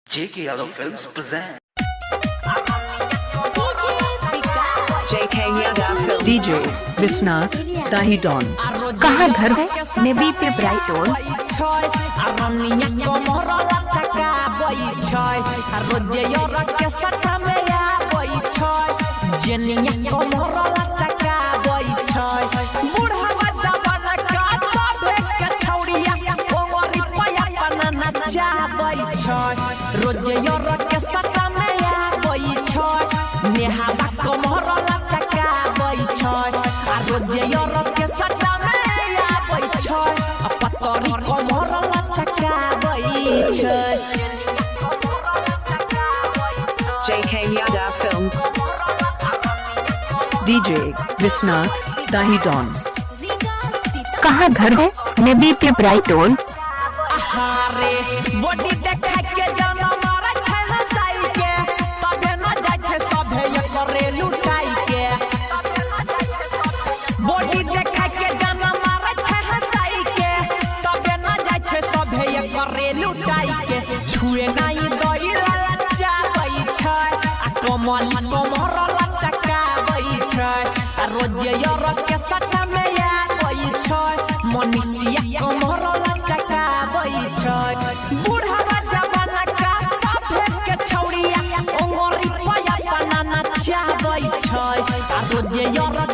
JK Yadav Films present JK Yadav Films DJ Vishwanath दाही don. कहाँ घर है नेबी पे ब्राइट ओल रोजे के सटा में आबै छै नेहाबा कमर लचका बै छै आ रोजे के सटा में आबै छै आ पतरी कमर लचका बै छै। JK Yadav Films DJ Vishwanath दाही डॉन। कहाँ घर है नेबी पे ब्राइट ओल हारे बॉडी देखा के जाना मारा छै हंसाई के तबे न जाय छै सभे करे लुटाई के बॉडी देखा के जाना मारा छै हंसाई के तबे न जाय छै सभे करे लुटाई के छुए नहीं दई ललचाबै छै आ कमल कमर लचकाबै छै आ रोजे के सटा में आबै छै मनीषिया कमर लचकाबै छै बूढ़ा जवाना का साफे के छौड़िया ओंगरी पाया बना नचाबै छै आ रोजे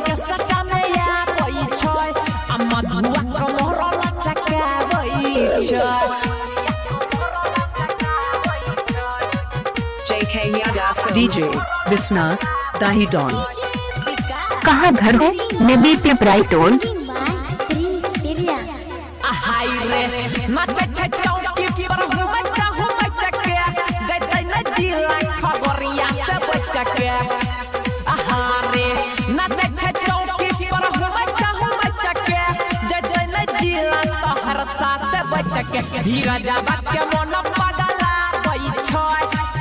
के सटा में आबै छै आ मधुआ कमर लचकाबै छै। JK Yadav Films DJ Vishwanath दाही डॉन। कहाँ घर है नेबी पे ब्राइट ओल हाय रे नाचे छै चौकी पर घूमै चाहू बचके जय जय न जिला खबरिया से बचके हारे नाचे छै चौकी पर घूमै चाहू बचके जय जय न जिला सहरसा से बचके धीरजवा के मन पगला बै छै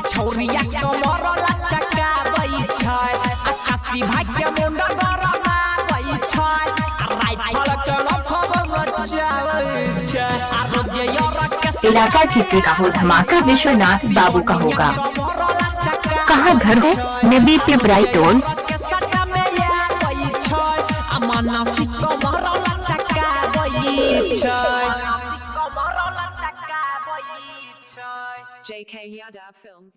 छौरिया कमर लचकाबै छै आकाशी भाई के मुंड गरमा बै छै राइफल के इलाका किसी का हो धमाका विश्वनाथ बाबू का होगा। कहाँ घर है नेबी पे ब्राइट ओल JK Yadav Films